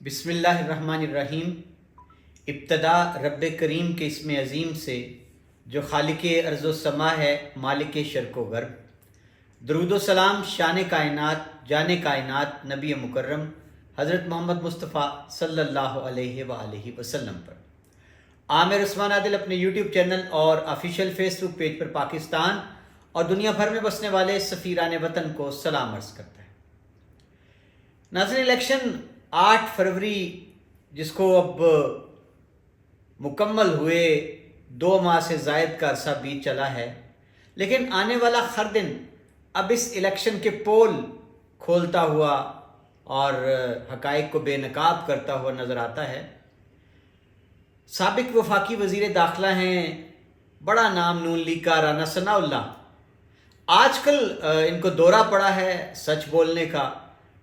بسم اللہ الرحمن الرحیم۔ ابتدا رب کریم کے اسم عظیم سے جو خالق ارض و سما ہے، مالک شرق و غرب۔ درود و سلام شان کائنات، جان کائنات، نبی مکرم حضرت محمد مصطفیٰ صلی اللہ علیہ وآلہ وسلم پر۔ عامر عثمان عادل اپنے یوٹیوب چینل اور آفیشیل فیس بک پیج پر پاکستان اور دنیا بھر میں بسنے والے سفیران وطن کو سلام عرض کرتا ہے۔ ناظرین، الیکشن 8 فروری جس کو اب مکمل ہوئے 2 ماہ سے زائد کا عرصہ بیت چلا ہے، لیکن آنے والا ہر دن اب اس الیکشن کے پول کھولتا ہوا اور حقائق کو بے نقاب کرتا ہوا نظر آتا ہے۔ سابق وفاقی وزیر داخلہ ہیں، بڑا نام نون لیگ کا رانا ثناءاللہ، آج کل ان کو دورہ پڑا ہے سچ بولنے کا،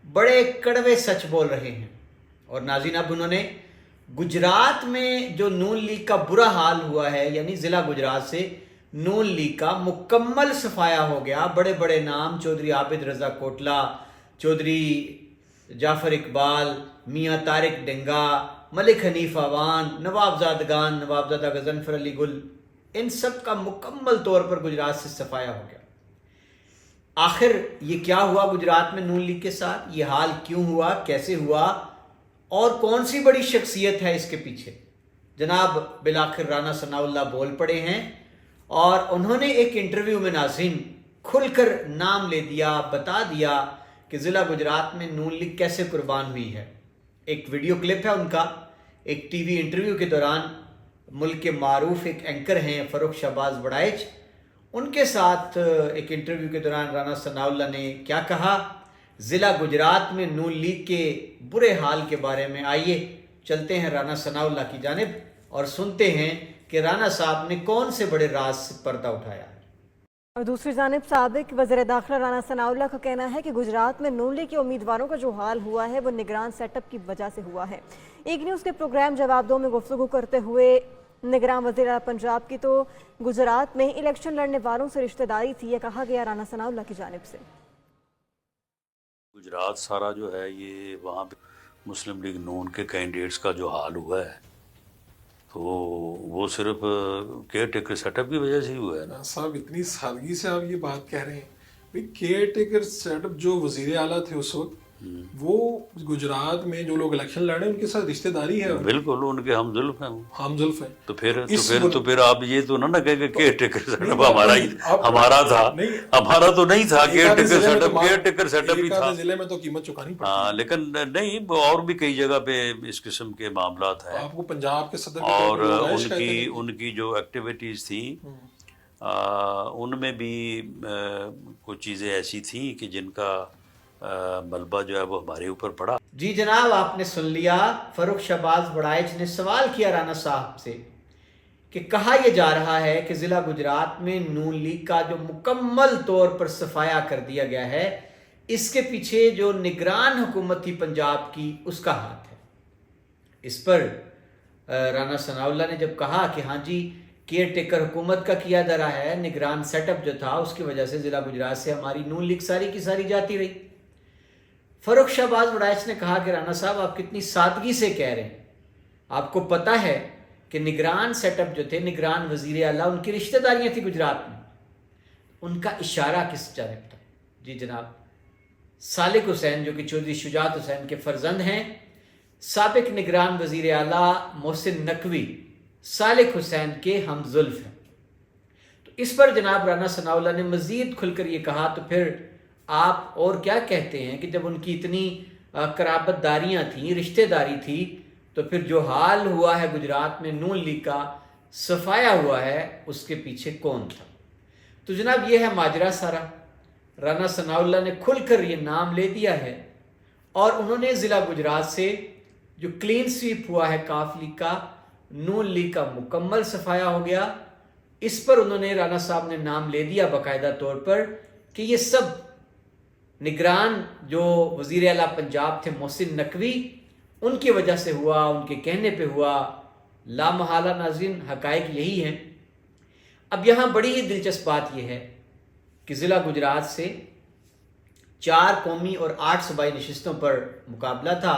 بڑے کڑوے سچ بول رہے ہیں۔ اور ناظرین، اب انہوں نے گجرات میں جو نون لیگ کا برا حال ہوا ہے، یعنی ضلع گجرات سے نون لیگ کا مکمل صفایا ہو گیا۔ بڑے بڑے نام، چودھری عابد رضا کوٹلہ، چودھری جعفر اقبال، میاں طارق ڈنگا، ملک حنیف آوان، نوابزادگان، نوابزادہ غضنفر علی گل، ان سب کا مکمل طور پر گجرات سے صفایا ہو گیا۔ آخر یہ کیا ہوا گجرات میں نون لیگ کے ساتھ؟ یہ حال کیوں ہوا، کیسے ہوا، اور کون سی بڑی شخصیت ہے اس کے پیچھے؟ جناب بالآخر رانا ثناءاللہ بول پڑے ہیں اور انہوں نے ایک انٹرویو میں ناظرین کھل کر نام لے دیا، بتا دیا کہ ضلع گجرات میں نون لیگ کیسے قربان ہوئی ہے۔ ایک ویڈیو کلپ ہے ان کا، ایک ٹی وی انٹرویو کے دوران ملک کے معروف ایک اینکر ہیں فاروق شہباز وڑائچ، ان کے ساتھ ایک انٹرویو کے دوران رانا ثناءاللہ نے کیا کہا ضلع گجرات میں نون لیگ کے برے حال کے بارے میں۔ آئیے چلتے ہیں رانا ثناءاللہ کی جانب اور سنتے ہیں کہ رانا صاحب نے کون سے بڑے راز سے پردہ اٹھایا ہے۔ اور دوسری جانب سابق وزیر داخلہ رانا ثناءاللہ کا کہنا ہے کہ گجرات میں نون لیگ کے امیدواروں کا جو حال ہوا ہے وہ نگران سیٹ اپ کی وجہ سے ہوا ہے۔ ایک نیوز کے پروگرام جواب دو میں گفتگو کرتے ہوئے نگران وزیر اعلیٰ پنجاب کی تو گجرات میں الیکشن لڑنے والوں سے رشتہ داری تھی، یہ کہا گیا رانا ثناءاللہ کی جانب سے۔ گجرات سارا جو ہے یہ وہاں پہ مسلم لیگ نون کے کینڈیڈیٹس کا جو حال ہوا ہے تو وہ صرف کیئر ٹیکر سیٹ اپ کی وجہ سے ہی ہوا ہے نا صاحب۔ اتنی سادگی سے آپ یہ بات کہہ رہے ہیں بھائی کیئر ٹیکر سیٹ اپ جو وزیر اعلیٰ تھے اس وقت، وہ گجرات میں جو لوگ الیکشن لڑ رہے ہیں ان کے ساتھ رشتہ داری ہے، بالکل ان کے ہم زلف ہیں، ہم زلف ہیں۔ تو پھر آپ یہ تو نہ کہیں کہ کیئر ٹیکر سیٹ اپ ہمارا تھا، ہمارا تو نہیں تھا caretaker set up, caretaker set up ہی تھا ضلع میں تو قیمت چکانی پڑتی ہے۔ ہاں، لیکن نہیں، اور بھی کئی جگہ پہ اس قسم کے معاملات ہیں، آپ کو پنجاب کے صدر اور ان کی جو ایکٹیویٹیز تھیں ان میں بھی کچھ چیزیں ایسی تھیں کہ جن کا ملبہ جو ہے وہ ہمارے اوپر پڑا۔ جی جناب، آپ نے سن لیا، فاروق شہباز وڑائچ نے سوال کیا رانا صاحب سے کہ کہا یہ جا رہا ہے کہ ضلع گجرات میں نون لیگ کا جو مکمل طور پر صفایا کر دیا گیا ہے، اس کے پیچھے جو نگران حکومت تھی پنجاب کی اس کا ہاتھ ہے۔ اس پر رانا ثناءاللہ نے جب کہا کہ ہاں جی کیئر ٹیکر حکومت کا کیا جا رہا ہے، نگران سیٹ اپ جو تھا اس کی وجہ سے ضلع گجرات سے ہماری نون لیگ ساری کی ساری جاتی رہی، فاروق شہباز وڑائچ نے کہا کہ رانا صاحب آپ کتنی سادگی سے کہہ رہے ہیں، آپ کو پتہ ہے کہ نگران سیٹ اپ جو تھے، نگران وزیر اعلیٰ، ان کی رشتہ داریاں تھیں گجرات میں، ان کا اشارہ کس جانب تھا؟ جی جناب، سالک حسین جو کہ چودھری شجاعت حسین کے فرزند ہیں، سابق نگران وزیر اعلیٰ محسن نقوی سالک حسین کے ہم زلف ہیں۔ تو اس پر جناب رانا ثناءاللہ نے مزید کھل کر یہ کہا تو پھر آپ اور کیا کہتے ہیں کہ جب ان کی اتنی قرابت داریاں تھیں، رشتہ داری تھی، تو پھر جو حال ہوا ہے گجرات میں نون لیگ کا صفایا ہوا ہے اس کے پیچھے کون تھا؟ تو جناب یہ ہے ماجرا سارا۔ رانا ثناءاللہ نے کھل کر یہ نام لے دیا ہے اور انہوں نے ضلع گجرات سے جو کلین سویپ ہوا ہے کاف لیگ کا، نون لیگ کا مکمل صفایا ہو گیا، اس پر انہوں نے رانا صاحب نے نام لے دیا باقاعدہ طور پر کہ یہ سب نگران جو وزیر اعلیٰ پنجاب تھے محسن نقوی، ان کی وجہ سے ہوا، ان کے کہنے پہ ہوا۔ لا محالہ ناظرین حقائق یہی ہیں۔ اب یہاں بڑی ہی دلچسپ بات یہ ہے کہ ضلع گجرات سے 4 قومی اور 8 صوبائی نشستوں پر مقابلہ تھا۔